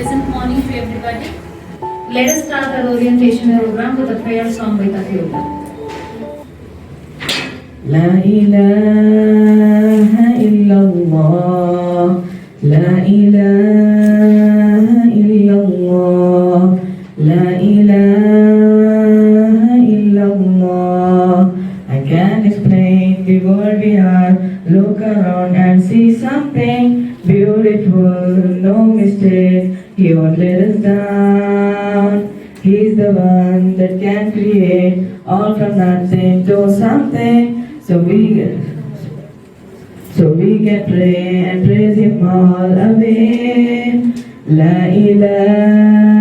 pleasant morning to everybody. Let us start our orientation program with a prayer song by Tathyoga. La ilaha illallah, la ilaha illallah, la ilaha illallah. I can't explain the world we are. Look around and see something beautiful, no mistake. He won't let us down. He's the one that can create all from nothing to something. So we can pray and praise Him all away. La ilaha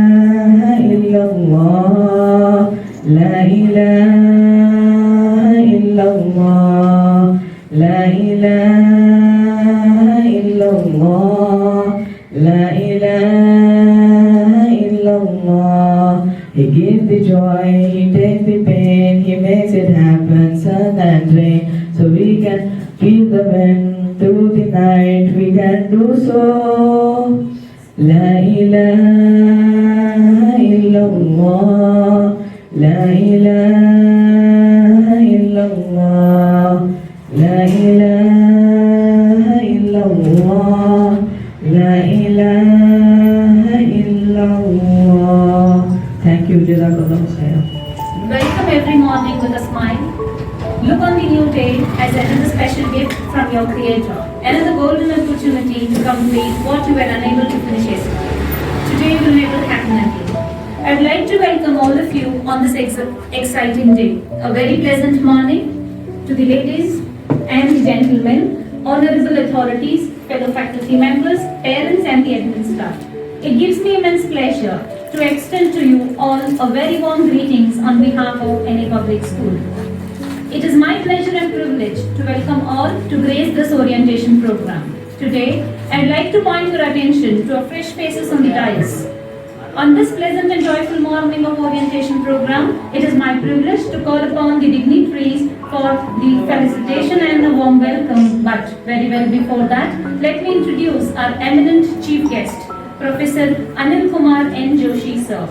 illallah, la ilaha illallah, la ilaha illallah, la ilaha illallah. He gives the joy, He takes the pain, He makes it happen, sun and rain. So we can feel the wind through the night, we can do so. La ilaha illallah, la ilaha illallah, la ilaha illallah, la ilaha illallah. Thank you, Jazakallah khair. Welcome every morning with a smile. Look on the new day as another special gift from your Creator, another golden opportunity to complete what you were unable to finish yesterday. Today you will make it happen again. I'd like to welcome all of you on this exciting day. A very pleasant morning to the ladies and the gentlemen, honorable authorities, fellow faculty members, parents and the admin staff. It gives me immense pleasure to extend to you all a very warm greetings on behalf of NA Public School. It is my pleasure and privilege to welcome all to grace this orientation program. Today, I'd like to point your attention to a fresh faces on the dais. On this pleasant and joyful morning of orientation program, it is my privilege to call upon the dignitaries for the felicitation and a warm welcome. But very well before that, let me introduce our eminent chief guest, Professor Anil Kumar N. Joshi, sir.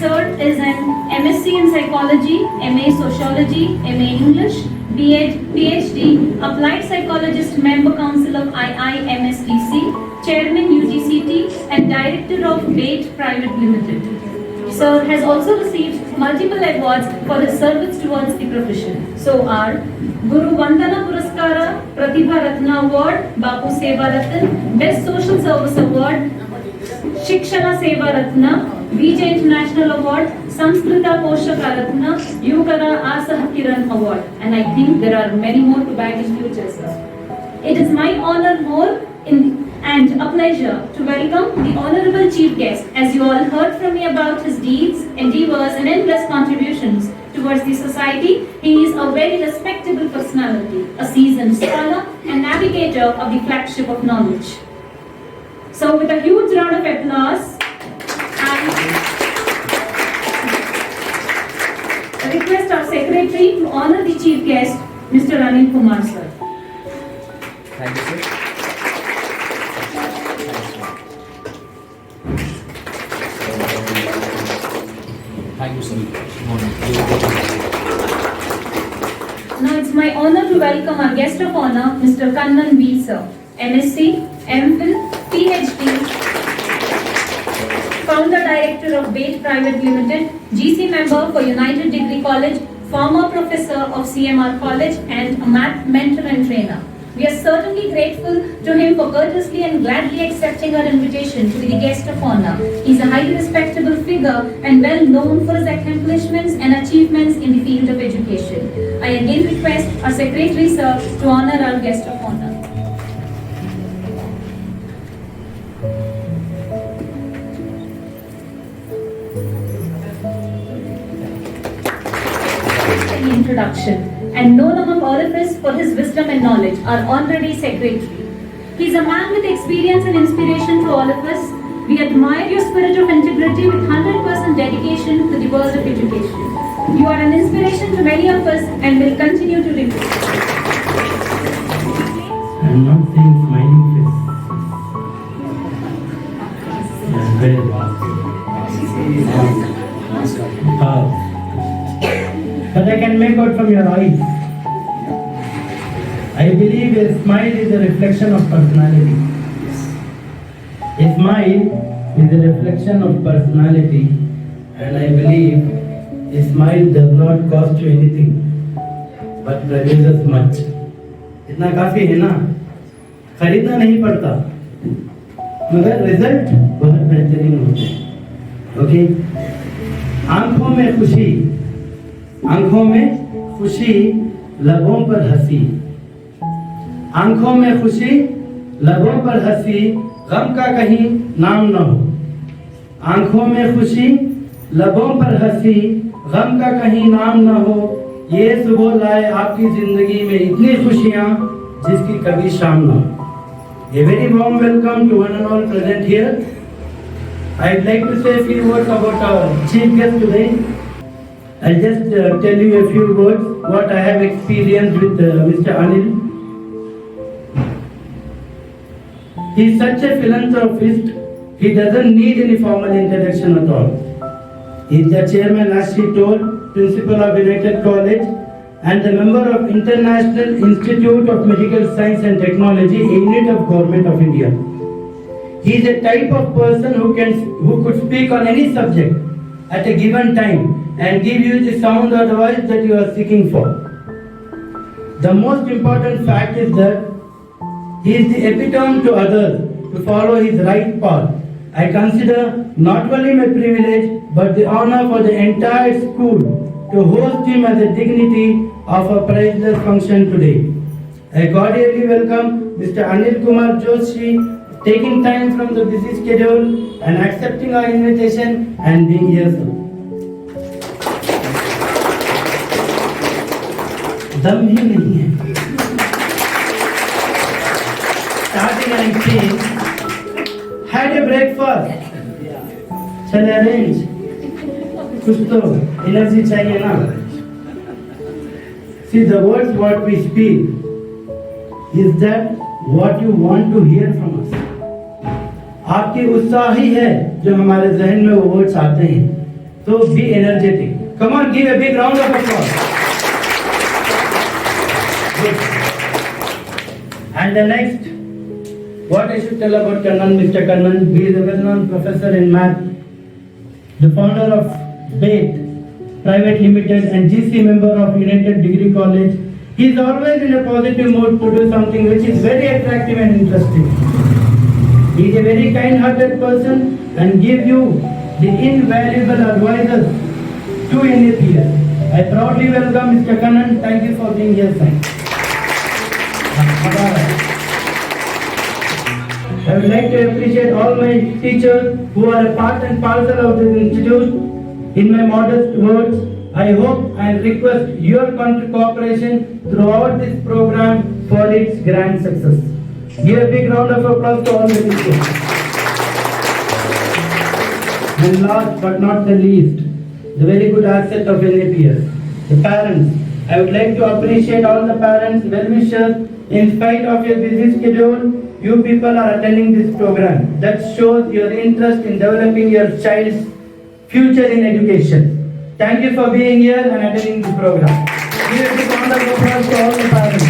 Sir is an MSc in Psychology, MA Sociology, MA English, B.Ed, PhD, Applied Psychologist, Member Council of IIMSTC, Chairman UGCT, and Director of BATE Private Limited. Sir has also received multiple awards for his service towards the profession. So are Guru Vandana Puraskara, Pratibha Ratna Award, Bapu Seva Ratan, Best Social Service Award, Shikshana Seva Ratna, Vijay International Award, Samskrita Poshaka Ratna, Yugara Asahakiran Award, and I think there are many more to bag in future, sir. It is my honor and a pleasure to welcome the honorable chief guest. As you all heard from me about his deeds, endeavors and endless contributions towards the society, he is a very respectable personality, a seasoned scholar and navigator of the flagship of knowledge. So with a huge round of applause, I request our secretary to honor the chief guest, Mr. Anil Kumar, sir. Thank you, sir. Thank you, sir. Good morning. Now it's my honor to welcome our guest of honor, Mr. Kannan V, sir. MSc, MPhil, PhD, Founder Director of BATE Private Limited, GC member for United Degree College, former professor of CMR College and a math mentor and trainer. We are certainly grateful to him for courteously and gladly accepting our invitation to be the guest of honor. He is a highly respectable figure and well known for his accomplishments and achievements in the field of education. I again request our secretary, sir, to honor our guest of honor. Introduction, and known among all of us for his wisdom and knowledge, our honorary secretary. He is a man with experience and inspiration to all of us. We admire your spirit of integrity with 100% dedication to the world of education. You are an inspiration to many of us and will continue to remain. heart. But I can make out from your eyes. I believe a smile is a reflection of personality. A smile is a reflection of personality, and I believe a smile does not cost you anything, but produces much. इतना काफी है ना, खरीदना नहीं पड़ता, मगर result बहुत बेहतरीन होते हैं. ओके, आंखों में खुशी, आंखों में खुशी, लबों पर हंसी. आंखों में खुशी, लबों पर हंसी, गम का कहीं नाम न हो. आंखों में खुशी, लबों पर हंसी, गम का कहीं नाम न हो. ये सुबह लाए आपकी जिंदगी में इतनी खुशियां जिसकी कभी शाम न हो. A very warm welcome to one and all present here. I'd like to say a few words about our chief guest today. I'll just tell you a few words what I have experienced with Mr. Anil. He's such a philanthropist, he doesn't need any formal introduction at all. He's the chairman, as she told, principal of United College, and the member of International Institute of Medical Science and Technology, a unit of Government of India. He is a type of person who could speak on any subject at a given time and give you the sound or the voice that you are seeking for. The most important fact is that he is the epitome to others to follow his right path. I consider not only my privilege but the honor for the entire school to host him as a dignity of a priceless function today. I cordially welcome Mr. Anil Kumar Joshi, taking time from the busy schedule and accepting our invitation and being here, sir. दम ही नहीं है. Starting and saying, had a breakfast. Shall I arrange? कुछ तो energy चाहिए ना. See, the words what we speak is that what you want to hear from us. आपकी उत्साह ही है जो हमारे जहन में वो वर्ड्स आते हैं. तो be energetic. Come on, give a big round of applause. Good. And the next, what I should tell about Kannan, Mr. Kannan, he is a well-known professor in math, the founder of BATE Private Limited and GC member of United Degree College. He is always in a positive mood to do something which is very attractive and interesting. He is a very kind-hearted person and gives you the invaluable advices to NAPS. I proudly welcome Mr. Kannan. Thank you for being here, sir. I would like to appreciate all my teachers who are a part and parcel of this institute. In my modest words, I hope and request your cooperation throughout this program for its grand success. Give a big round of applause to all the teachers. And last but not the least, the very good asset of NAPS, the parents. I would like to appreciate all the parents, well-wishers. In spite of your busy schedule, you people are attending this program. That shows your interest in developing your child's future in education. Thank you for being here and attending this program. Give a big round of applause to all the parents.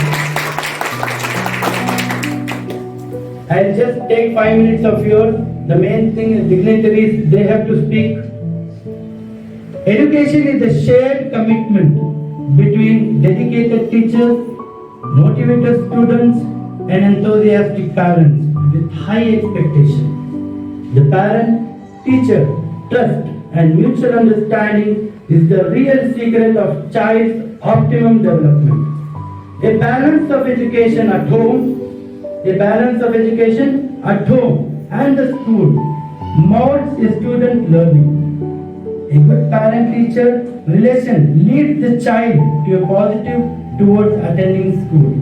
I'll just take 5 minutes of yours. The main thing is dignitaries, they have to speak. Education is a shared commitment between dedicated teachers, motivated students, and enthusiastic parents with high expectation. The parent-teacher trust and mutual understanding is the real secret of child's optimum development. A balance of education at home and the school molds a student learning. A good parent-teacher relation leads the child to a positive towards attending school.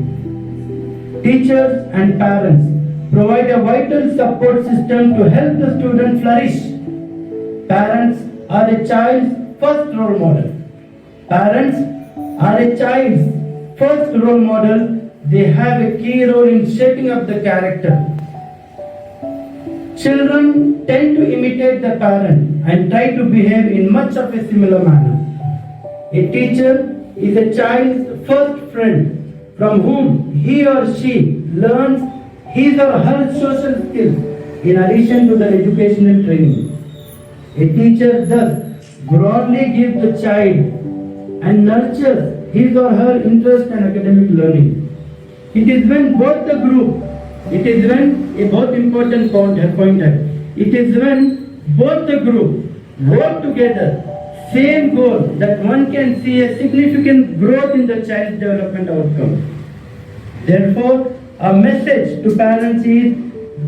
Teachers and parents provide a vital support system to help the student flourish. Parents are a child's first role model. They have a key role in shaping up the character. Children tend to imitate the parent and try to behave in much of a similar manner. A teacher is a child's first friend from whom he or she learns his or her social skills in addition to the educational training. A teacher thus broadly gives the child and nurtures his or her interest and academic learning. It is when both the group, it is when a both important pointer, it is when both the group work together, same goal, that one can see a significant growth in the child's development outcome. Therefore, a message to parents is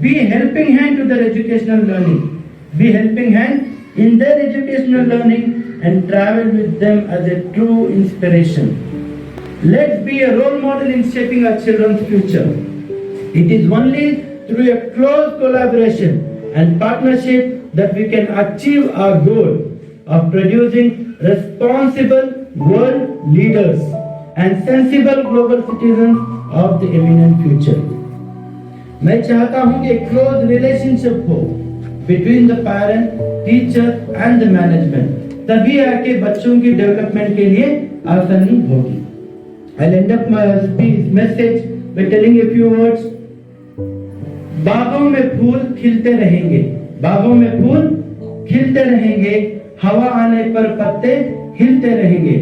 be helping hand to their educational learning. Be helping hand in their educational learning and travel with them as a true inspiration. Let's be a role model in shaping our children's future. It is only through a close collaboration and partnership that we can achieve our goal of producing responsible world leaders and sensible global citizens of the eminent future. मैं चाहता हूं कि एक close relationship हो between the parent, teacher and the management, तभी आके बच्चों की डेवलपमेंट के लिए आसानी होगी. I'll end up my speech message by telling a few words. बागों में फूल खिलते रहेंगे, बागों में फूल खिलते रहेंगे, हवा आने पर पत्ते हिलते रहेंगे.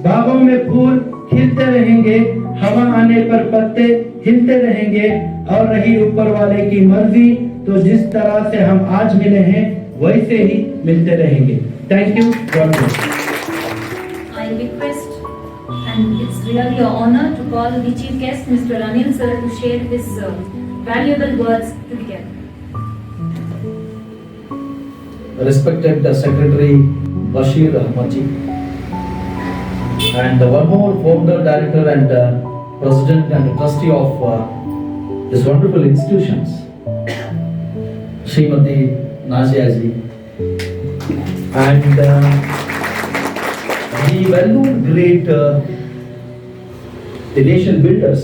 बागों में फूल खिलते रहेंगे, हवा आने पर पत्ते हिलते रहेंगे. और रही ऊपर वाले की मर्जी तो जिस तरह से हम आज मिले हैं वैसे ही मिलते रहेंगे. Thank you. God bless. I request, and it's really an honor to call the chief guest, Mr. Anil sir, to share his valuable words together. Respected Secretary Bashir Ahmad ji, and one more founder, director, and president and trustee of this wonderful institutions, Srimati Nazia ji, and the well-known great the nation builders.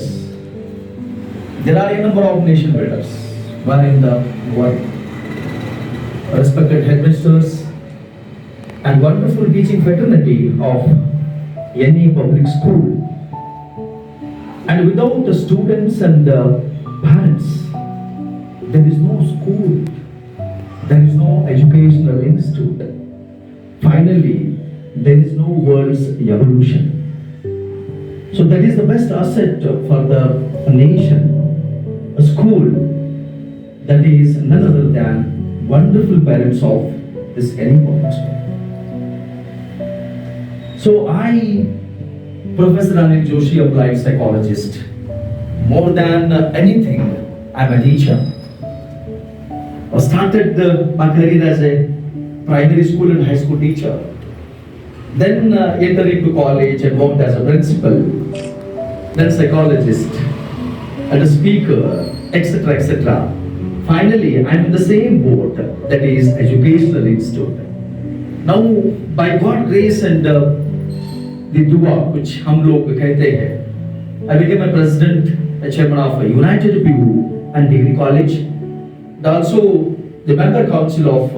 There are a number of nation builders one in the world. Respected headmasters and wonderful teaching fraternity of any public school. And without the students and the parents, there is no school, there is no educational institute. Finally, there is no world's evolution. So that is the best asset for the nation, a school that is none other than wonderful parents of this any public school. So I, Professor Anil Joshi, applied psychologist, more than anything, I'm a teacher. I started my career as a primary school and high school teacher. Then entered into college and worked as a principal, then psychologist, and a speaker, etc., etc. Finally, I'm in the same boat, that is Educational Institute. Now, by God's grace and the dua, which हम लोग कहते हैं, I became a president, a chairman of a United PU and Degree College, and also the member council of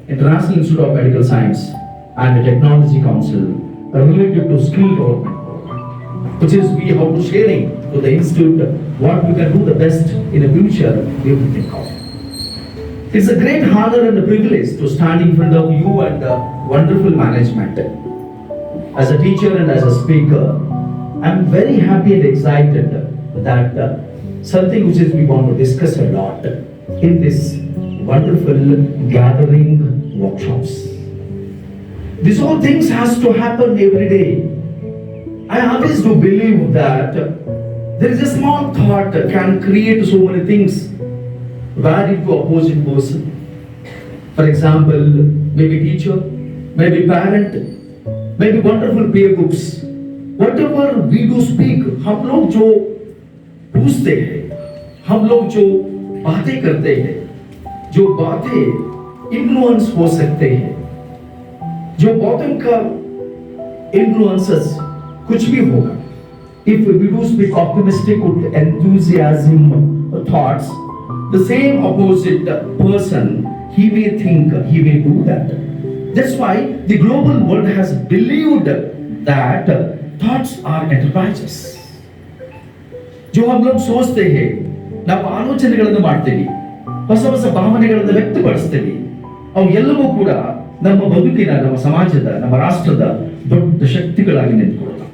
International Institute of Medical Science and the Technology Council related to skill development, which is we have to sharing to the institute what we can do the best in the future we will think of. It's a great honor and a privilege to stand in front of you and wonderful management. As a teacher and as a speaker, I'm very happy and excited that something which is we want to discuss a lot in this wonderful gathering workshops. These all things has to happen every day. I always do believe that there is a small thought that can create so many things where into opposite person. For example, maybe teacher, maybe parent, maybe wonderful peer groups. Whatever we do speak, हम लोग जो पूछते हैं, हम लोग जो बातें करते हैं, जो बातें इन्फ्लुएंस हो सकते हैं, जो बातों का influences कुछ भी होगा. If we do speak optimistic with enthusiasm thoughts, the same opposite person, he may think, he may do that. That's why the global world has believed that thoughts are enterprises. जो हम लोग सोचते हैं ನಾವು ಆಲೋಚನೆಗಳನ್ನು ಮಾಡ್ತೀವಿ ಹೊಸ ಹೊಸ ಭಾವನೆಗಳನ್ನು ವ್ಯಕ್ತಪಡಿಸ್ತೀವಿ ಅವು ಎಲ್ಲವೂ ಕೂಡ ನಮ್ಮ ಬದುಕಿನ ನಮ್ಮ ಸಮಾಜದ ನಮ್ಮ ರಾಷ್ಟ್ರದ ದೊಡ್ಡ ಶಕ್ತಿಗಳಾಗಿ ನಿಂತುಕೊಳ್ಳುತ್ತವೆ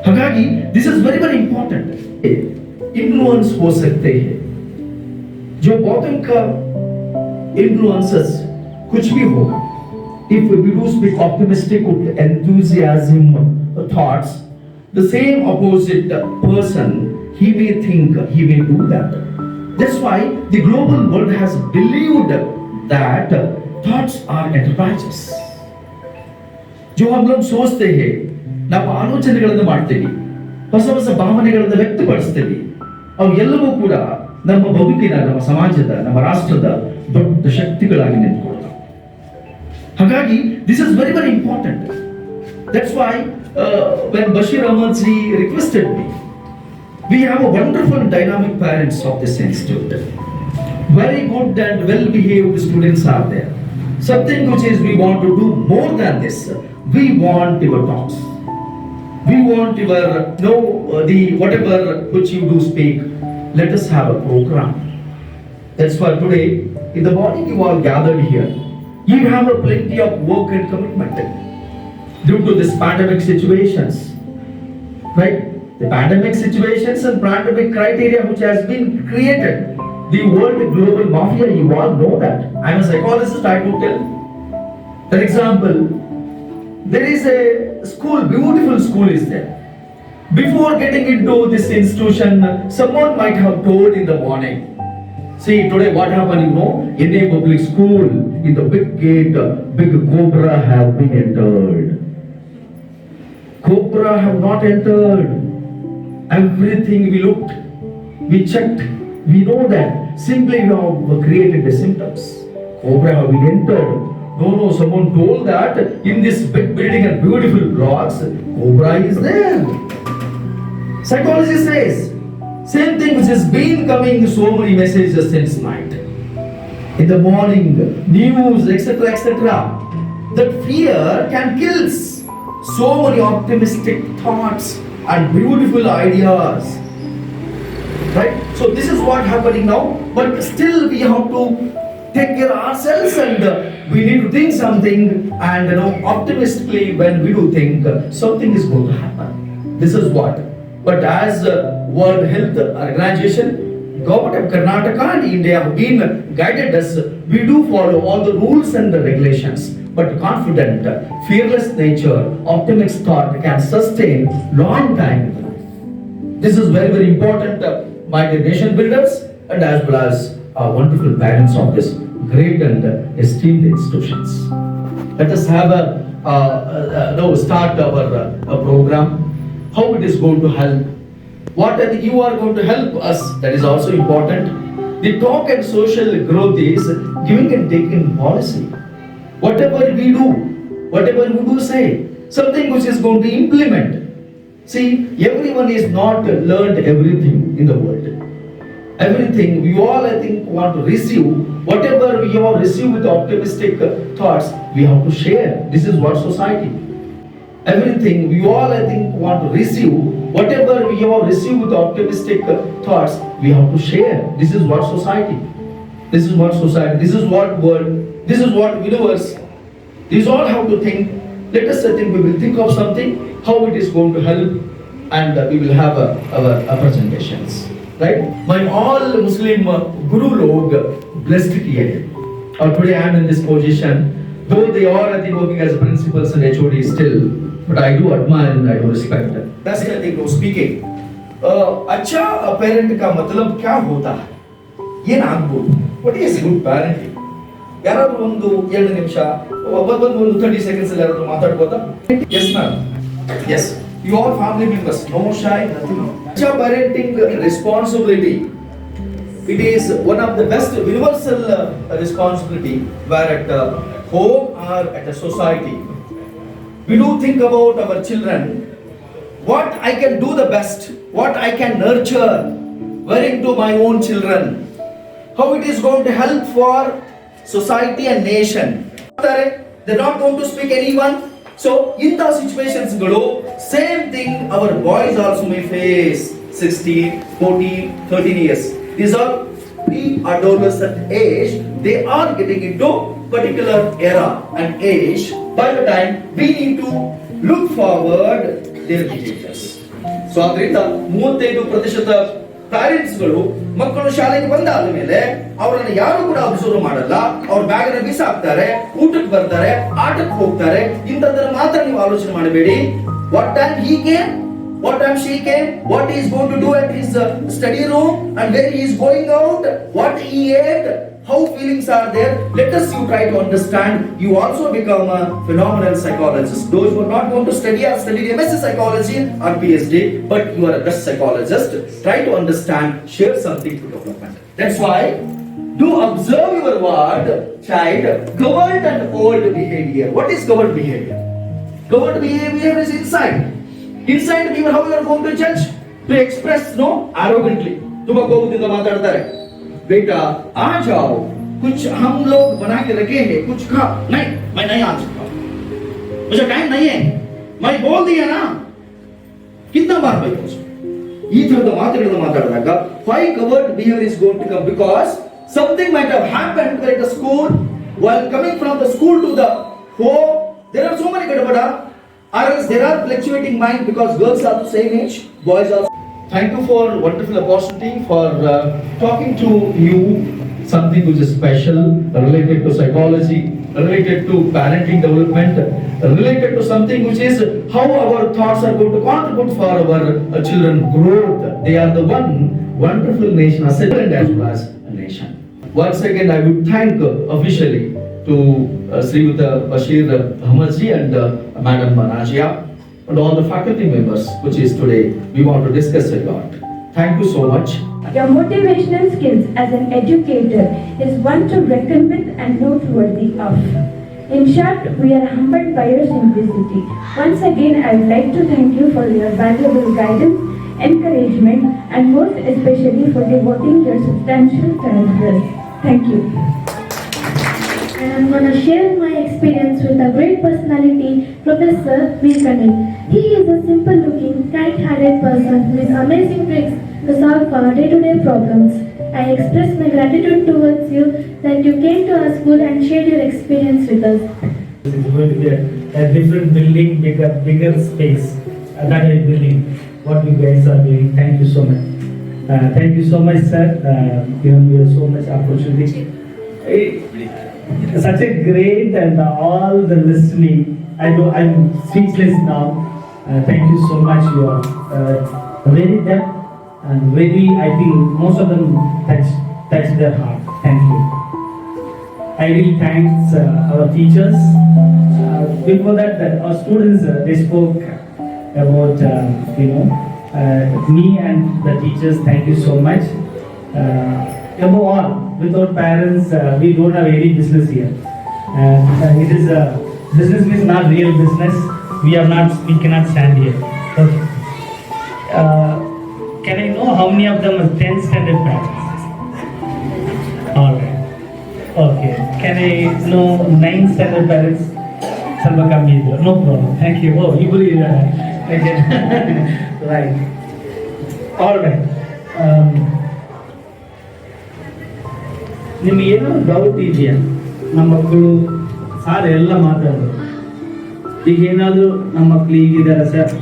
ಹಾಗಾಗಿ this is very very important influence हो सकते हैं जो बॉटम का इन्फ्लुएंसेस कुछ भी होगा if we do speak optimistic with enthusiasm thoughts the same opposite person he may think he may do that. That's why the global world has believed that thoughts are enterprises. जो हम लोग सोचते हैं ನಾವು ಆಲೋಚನೆಗಳನ್ನು ಮಾಡ್ತೀವಿ ಹೊಸ ಹೊಸ ಭಾವನೆಗಳನ್ನು ವ್ಯಕ್ತಪಡಿಸ್ತೀವಿ ಅವು ಎಲ್ಲವೂ ಕೂಡ ನಮ್ಮ ಬದುಕಿನ ನಮ್ಮ ಸಮಾಜದ ನಮ್ಮ ರಾಷ್ಟ್ರದ ದೊಡ್ಡ ಶಕ್ತಿಗಳಾಗಿ ನಿಂತುಕೊಳ್ಳುತ್ತವೆ ಹಾಗಾಗಿ this is very very important. That's why when Bashir Ahmad ji requested me, we have a wonderful dynamic parents of this institute. Very good and well behaved students are there. Something which is we want to do more than this. We want your talks. We want your the whatever which you do speak. Let us have a program. That's why today in the morning you all gathered here. You have a plenty of work and commitment due to this pandemic situations, right? The pandemic situations and pandemic criteria which has been created. The world global mafia, you all know that. I'm a psychologist, I do tell. For example, there is a school, beautiful school is there. Before getting into this institution, someone might have told in the morning, see today what happened, you know, in a public school, in the big gate, big cobra have been entered. Cobra have not entered. Everything we looked, we checked, we know that. Simply we have created the symptoms. Cobra have been entered. No, someone told that in this big building and beautiful blocks, Cobra is there. Psychology says, same thing which has been coming so many messages since night. In the morning, news, etc., etc. That fear can kill so many optimistic thoughts and beautiful ideas. Right? So this is what happening now. But still we have to take care of ourselves and we need to think something and optimistically when we do think something is going to happen. This is what. But as World Health Organization, Government of Karnataka and India have been guided us. We do follow all the rules and the regulations. But confident, fearless nature, optimistic thought can sustain long time in life. This is very very important, my dear nation builders and as well as our wonderful parents of this great and esteemed institutions. Let us have start our program. How it is going to help? What you are going to help us? That is also important. The talk and social growth is giving and taking policy. Whatever we do say, something which is going to implement. See, everyone is not learned everything in the world. Everything we all I think want to receive. Whatever we all receive with optimistic thoughts, we have to share. This is what society. Everything we all I think want to receive. Whatever we all receive with optimistic thoughts, we have to share. This is what society. This is what society. This is what world. This is what universe. These all have to think. Let us I think we will think of something, how it is going to help, and we will have our presentations. Right? My all Muslim Guru log blessed kiye. Today I am in this position. Though they are I think working as principals and HOD still, but I do admire and I do respect them. Best I think speaking. अच्छा parent का मतलब क्या होता है? ये ना बोल. What is good parenting? ಯಾರಾದ್ರೂ ಒಂದು 2 ನಿಮಿಷ ಒಂದು 30 seconds ಅಲ್ಲಿ ಯಾರಾದ್ರೂ ಮಾತಾಡ್ಬೋದಾ? Yes ma'am. Yes. You all family members, no shy, nothing. Acha parenting responsibility. It is one of the best universal responsibility where at home or at a society. We do think about our children. What I can do the best, what I can nurture, wherein to my own children. How it is going to help for society and nation. they're not going to speak anyone. So in the situations same thing our boys also may face 16, 14, 13 years. These are pre-adolescent age. They are getting into particular era and age. By the time we need to look forward their behaviors. So ಅದರಿಂದ 35% ಪ್ಯಾರೆಂಟ್ಸ್ಗಳು ಮಕ್ಕಳು ಶಾಲೆಗೆ ಬಂದಾದ ಮೇಲೆ ಅವರನ್ನು ಯಾರು ಕೂಡ observe ಮಾಡಲ್ಲ. ಅವ್ರ ಬ್ಯಾಗ್ ಅನ್ನು ಬಿಸಾಕ್ತಾರೆ, ಊಟಕ್ಕೆ ಬರ್ತಾರೆ, ಆಟಕ್ಕೆ ಹೋಗ್ತಾರೆ. ಇಂಥದ್ದನ್ನ ಮಾತ್ರ ನೀವು ಆಲೋಚನೆ ಮಾಡಬೇಡಿ. What time he came, what time she came, what he is going to do at his study room, and where he is going out, what he ate, how feelings are there. Let us you try to understand. You also become a phenomenal psychologist. Those who are not going to study or study MSc psychology or PhD, but you are a best psychologist. Try to understand, share something to development. That's why do observe your word, child, governed and old behavior. What is governed behavior? Governed behavior is inside. Inside behavior, how you are going to judge? To express no arrogantly. ತುಂಬಾ ಕೋಪದಿಂದ ಮಾತಾಡ್ತಾರೆ. बेटा आ जाओ, कुछ हम लोग बना के रखे हैं, कुछ खा. नहीं, मैं नहीं आ सकता, मुझे टाइम नहीं है, मैं बोल दिया ना. कितना बार भाई ಈ ತರದ ಮಾತುಗಳನ್ನು ಮಾತಾಡಿದಾಗ why covert behavior is going to come? Because something might have happened at the school, while coming from the school to the home. There are so many gadabada, or else there are fluctuating mind, because girls are the same age, boys are. Thank you for wonderful opportunity for talking to you something which is special, related to psychology, related to parenting development, related to something which is how our thoughts are going to contribute for our children growth. They are the one wonderful nation, as well as a nation. Once again, I would thank officially to Srijuta Bashir Ahmadji and Madam Najia and all the faculty members, which is today we want to discuss a lot. Thank you so much. Your motivational skills as an educator is one to reckon with and noteworthy of. In short, we are humbled by your simplicity. Once again, I would like to thank you for your valuable guidance, encouragement, and most especially for devoting your substantial time to us. Thank you. And I'm going to share my experience with a great personality, Professor Veerkanil. He is a simple-looking, kind-hearted person with amazing tricks to solve our day-to-day problems. I express my gratitude towards you that you came to our school and shared your experience with us. This is going to be a different building, bigger space. That is building what you guys are doing. Thank you so much. Thank you so much, sir. Given me so much opportunity. Such a great and all the listening. I'm speechless now. Thank you so much. You are very depth and very. I think most of them touch their heart. Thank you. I really thanks our teachers. Before that, our students they spoke about me and the teachers. Thank you so much. Above all, without parents, we don't have any business here. It is business is not real business. We cannot stand here. Okay. Can I know how many of them are 10th standard parents? All right. Okay. Can I know 9th standard parents? Salva kami idlo. No problem. Thank you. Oh, you believe that? Okay. Right. All right. ನಿಮ್ಗೆ ಏನೋ doubt ಇದೆಯಾ? ನಮ್ಮ ಮಕ್ಕಳು sir ಎಲ್ಲ ಮಾತಾಡೋದು. ಈಗ ಏನಾದರೂ ನಮ್ಮ ಮಕ್ಕಳು ಈಗಿದ್ದಾರೆ ಸರ್,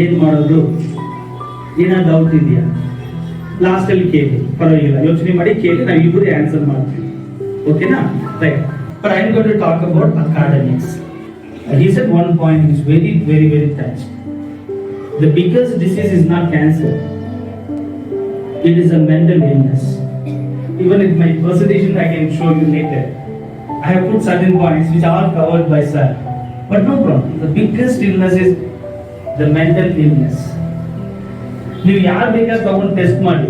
ಏನು ಮಾಡೋದು? ಏನಾದ್ರು ಡೌಟ್ ಇದೆಯಾ? ಲಾಸ್ಟಲ್ಲಿ ಕೇಳಿ, ಪರವಾಗಿಲ್ಲ, ಯೋಚನೆ ಮಾಡಿ ಕೇಳಿ, ನಾವು ಇಬ್ಬರು ಆನ್ಸರ್ ಮಾಡ್ತೀವಿ. ಓಕೆನಾ? Right. But I am going to talk about academics. He said one point which is very, very, very touched. The biggest disease is not cancer. It is a mental illness. Even in my presentation, I can show you later. I have put certain points which are covered by sir. But no problem. The biggest illness is the mental illness. ನೀವು ಯಾರು ಬೇಕಾದ್ರೆ ತಗೊಂಡು test ಮಾಡಿ.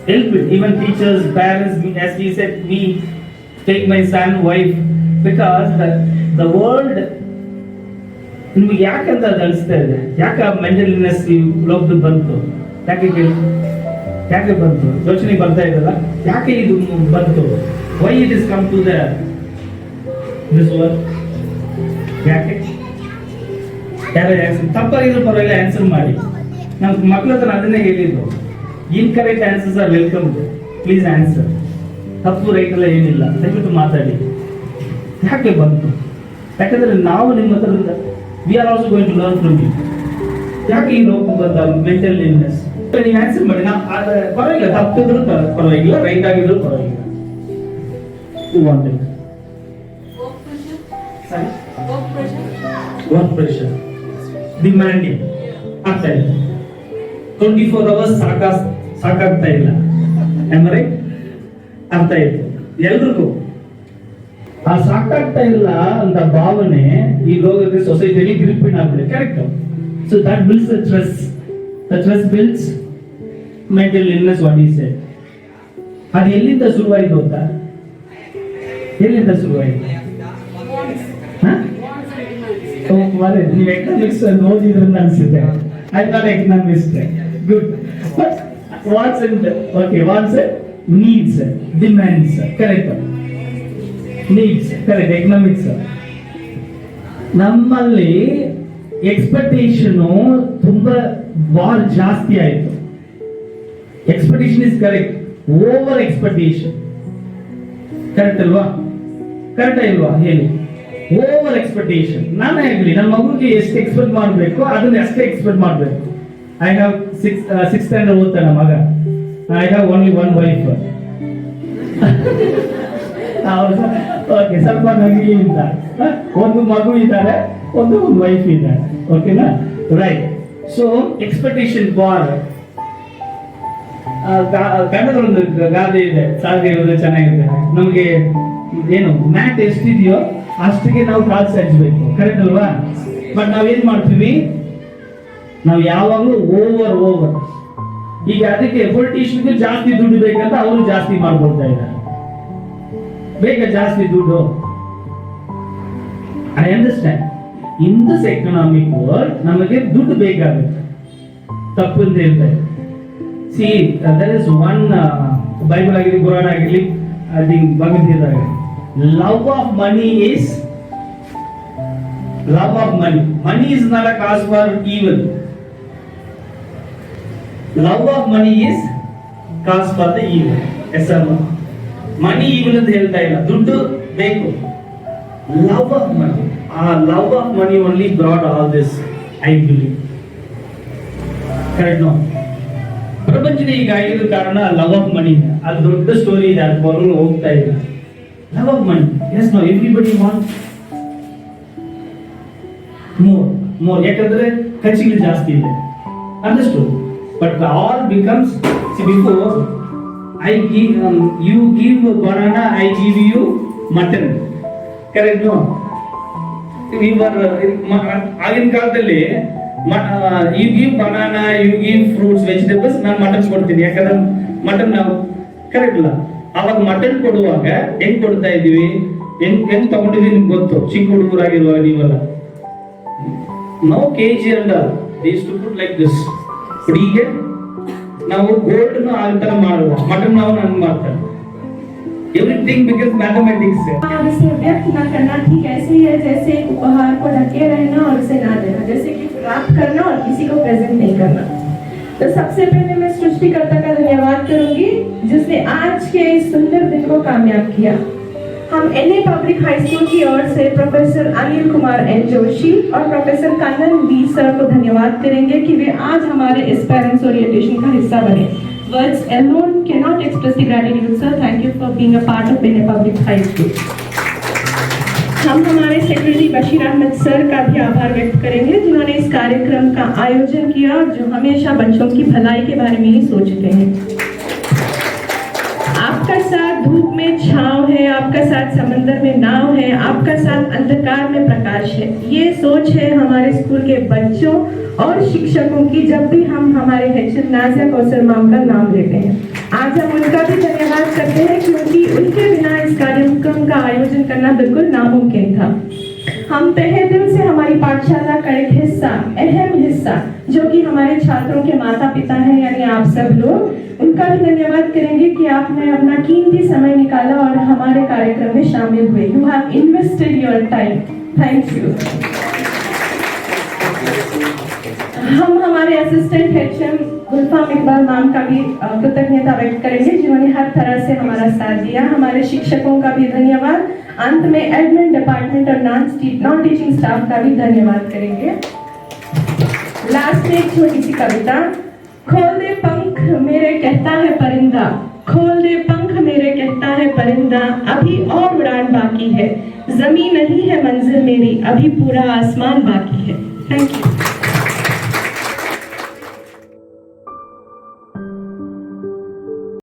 Help it. Even teachers, parents, as he said, me take my son, wife, because the world ನಿಮ್ಗೆ ಯಾಕಂತ ಅದು ಅನಿಸ್ತಾ ಇದೆ? ಯಾಕೆ ಮೆಂಟಲ್ ಇಲ್ನೆಸ್ ಲೋಕದ ಬಂತು? ಯಾಕೆ ಬಂತು? ಯೋಚನೆ ಬರ್ತಾ ಇದಲ್ಲ, ಯಾಕೆ ಇದು ಬಂತು? Why it is come to the this work? ಯಾಕೆ? ಯಾರು ಆನ್ಸರ್ ತಪ್ಪಾಗಿದ್ರು ಪರವಾಗಿಲ್ಲ, ಆನ್ಸರ್ ಮಾಡಿ. ನಮ್ಮ ಮಕ್ಕಳ ಹತ್ರ ಅದನ್ನೇ ಹೇಳಿದ್ರು, incorrect answers are welcome, please answer. ತಪ್ಪು ರೈಟ್ ಎಲ್ಲ ಏನಿಲ್ಲ, ದಯವಿಟ್ಟು ಮಾತಾಡಿ. ಯಾಕೆ ಬಂತು? ಯಾಕಂದ್ರೆ ನಾವು ನಿಮ್ಮ ಹತ್ರದಿಂದ we are also going to learn from you. ಯಾಕೆ ಈ ರೋಗ ಬಂದ ಮೆಂಟಲ್ ಇಲ್ನೆಸ್? ನೀವು ಆನ್ಸರ್ ಮಾಡಿ. ನಾವು ಪರವಾಗಿಲ್ಲ, ತಪ್ಪಿದ್ರು ಪರವಾಗಿಲ್ಲ, ರೈಟ್ ಆಗಿದ್ರು ಪರವಾಗಿಲ್ಲ. ವರ್ಕ್ ಪ್ರೆಷರ್ ಡಿಮ್ಯಾಂಡಿಂಗ್ ಆಗ್ತಾ ಇದೆ. 24 hours ಸಾಕಾಗ್ತಾ ಇಲ್ಲ. ರೈಟ್? ಅರ್ಥ ಆಯ್ತು ಎಲ್ರಿಗೂ. ಆ ಸಾಕಾಗ್ತಾ ಇಲ್ಲ ಅಂತ ಭಾವನೆ ಈ ರೋಗಕ್ಕೆ ಸೊಸೈಟಿಯಲ್ಲಿ ಗ್ರಿಪ್ಪಿನ್ ಆಗ್ಬಿಡುತ್ತೆ. Correct? So that builds the stress. The stress builds mental illness. What is it? ಅದು ಎಲ್ಲಿಂದ ಶುರುವಾಯಿತು ಅಂತ? ಎಲ್ಲಿಂದ ಶುರುವಾಯಿತು? ನೀವು ಎಕನಾಮಿಕ್ಸ್ ಓದಿದ್ರಿಂದ ಅನ್ಸುತ್ತೆ. I not economics. Good. What's and okay, what's needs, demands. Correct? Needs correct. Economics. ನಮ್ಮಲ್ಲಿ ಎಕ್ಸ್ಪೆಕ್ಟೇಷನ್ ತುಂಬಾ ಬಾರ್ ಜಾಸ್ತಿ ಆಯ್ತು. Expectation is correct. Over expectation correct ಅಲ್ವಾ? ಕರೆಕ್ಟ್ ಇಲ್ವಾ ಹೇಳಿ? Over expectation. ನಾನೇ ಆಗ್ಲಿ ನನ್ನ ಮಗುಗೆ ಎಷ್ಟು ಎಕ್ಸ್ಪೆಕ್ಟ್ ಮಾಡಬೇಕು ಅದನ್ನ ಅಷ್ಟೇ ಎಕ್ಸ್ಪೆಕ್ಟ್ ಮಾಡಬೇಕು. ಐ ಹ್ಯಾವ್ 6th ಸ್ಟ್ಯಾಂಡರ್ಡ್ ಓದ್ತಾನೆ ಮಗ. I have only one wife. Okay, ಸ್ವಲ್ಪ ನಗಿಲಿ ಅಂತ. ಒಂದು ಮಗು ಇದ್ದಾರೆ, ಒಂದು ವೈಫ್ ಇದ್ದಾರೆ. ಓಕೆನಾ? ರೈಟ್. So expectation bar. ಕನ್ನಡದೊಂದು ಗಾದೆ ಇದೆ, ಸಾಧ್ಯ ಇರೋದು ಚೆನ್ನಾಗಿದೆ. ನಮ್ಗೆ ಏನು ಮ್ಯಾಟ್ ಎಷ್ಟಿದೆಯೋ ಅಷ್ಟಿಗೆ ನಾವು ಕಾಲ್ ಸಜ್ಜಬೇಕು. ಕರೆಕ್ಟ್ ಅಲ್ವಾ? ಬಟ್ ನಾವೇನ್ ಮಾಡ್ತೀವಿ? ನಾವು ಯಾವಾಗಲೂ ಓವರ್. ಈಗ ಅದಕ್ಕೆ ಪೊಲಿಟಿಷಿಯನ್ಗೆ ಜಾಸ್ತಿ ದುಡ್ಡು ಬೇಕಂತ ಅವರು ಜಾಸ್ತಿ ಮಾಡ್ಕೊಳ್ತಾ ಇದ್ದಾರೆ. ಬೇಗ ಜಾಸ್ತಿ ದುಡ್ಡು. I understand. In this economic world ನಮಗೆ ದುಡ್ಡು ಬೇಕಾಗುತ್ತೆ. ತಪ್ಪು ಅಂತ ಹೇಳ್ತಾರೆ. See there is one Bible ಆಗಿರಲಿ, ಕುರಾನ್ ಆಗಿರಲಿ, ಐ ಥಿಂಕ್ ಭಗವದ್ಗೀತಾ ಆಗಿರಲಿ, love of money is love of money. Money is not a cause for evil. Love of money is cause for the evil. Yes or no? Money evil ಅಂತ ಹೇಳ್ತಾ ಇಲ್ಲ, ದುಡ್ಡು ಬೇಕು. Love of money. Love of money only brought all this, I believe. Correct? No? ಪ್ರಪಂಚದ ಈಗ ಆಗಿರೋ ಕಾರಣ love of money. ಅದು ದೊಡ್ಡ ಸ್ಟೋರಿ ಇದೆ, ಅದು ಬರಲು ಹೋಗ್ತಾ ಇದೆ. Love of money. Yes, no, everybody wants more. ಯಾಕಂದ್ರೆ ಖರ್ಚುಗಳು ಜಾಸ್ತಿ ಇದೆ. Understood? But all becomes, see, before I give, you give banana, I give you mutton. Correct? No? We were ಆಗಿನ ಕಾಲದಲ್ಲಿ you give banana, you give fruits, vegetables, ನಾನು mutton ಕೊಡ್ತೀನಿ. ಯಾಕಂದ್ರೆ mutton ನಾವು correct ಇಲ್ಲ. ಅವಾಗ ಮಟನ್ ಕೊಡುವಾಗ ಹೆಂಗ್ ಕೊಡ್ತಾ ಇದೀವಿ, ಹೆಂಗ್ ತಗೊಂಡಿದೀವಿ ನಿಮ್ಗೆ ಗೊತ್ತು. ಚಿಕ್ಕ ಹುಡುಗರಾಗಿರುವಾಗ ನೀವೆಲ್ಲ ನಾವು ಕೆಜಿ ಅಲ್ಲ, this to put like this. ಈಗ ನಾವು ಗೋಲ್ಡ್ ಆ ತರ ಮಾಡುವ, ಮಟನ್ ನಾವು ಹಂಗ್ ಮಾಡ್ತಾರೆ. एवरीथिंग बिकॉज़ मैथमेटिक्स है। इसे व्यक्त न करना ठीक ऐसे ही है जैसे एक उपहार को ढके रहना और उसे ना देना, जैसे कि प्राप्त करना और किसी को प्रेजेंट नहीं करना। तो सबसे पहले मैं सृष्टिकर्ता का धन्यवाद करूंगी जिसने आज के इस सुंदर दिन को कामयाब किया। हम एनए पब्लिक हाई स्कूल की ओर से प्रोफेसर अनिल कुमार एन जोशी और प्रोफेसर कन्नन बी सर को धन्यवाद करेंगे कि वे आज हमारे इस पेरेंट्स ओरिएंटेशन का हिस्सा बने। Words alone cannot express the gratitude, sir. Thank you for being a part of NA public high school. हम हमारे सेक्रेटरी बशीर अहमद सर का भी आभार व्यक्त करेंगे जिन्होंने इस कार्यक्रम का आयोजन किया और जो हमेशा बच्चों की भलाई के बारे में ही सोचते हैं। आपका साथ धूप में छांव है, आपका साथ समंदर में नाव है, आपका साथ अंधकार में प्रकाश है। ये सोच है हमारे स्कूल के बच्चों और शिक्षकों की जब भी हम हमारे हेचन नाज़िया कौसर मैम का नाम लेते हैं। आज हम उनका भी धन्यवाद करते हैं क्योंकि उनके बिना इस कार्यक्रम का आयोजन करना बिल्कुल नामुमकिन था। हम तहे दिल से हमारी पाठशाला का एक हिस्सा, अहम हिस्सा जो कि हमारे छात्रों के माता पिता हैं, यानी आप सब लोग, उनका भी धन्यवाद करेंगे कि आपने अपना कीमती समय निकाला और हमारे कार्यक्रम में शामिल हुए। You have invested your time. Thank you. हम हमारे असिस्टेंट एचएम गुलफाम इकबाल मैम का भी कृतज्ञता व्यक्त करेंगे, जिन्होंने हर तरह से हमारा साथ दिया। हमारे शिक्षकों का भी धन्यवाद। अंत में एडमिन डिपार्टमेंट और नॉन टीचिंग स्टाफ का भी धन्यवाद करेंगे। लास्ट में एक छोटी सी कविता। खोल दे पंख मेरे कहता है परिंदा, खोल दे पंख मेरे कहता है परिंदा, अभी और उड़ान बाकी है, जमीन नहीं है मंजिल मेरी, अभी पूरा आसमान बाकी है। Thank you.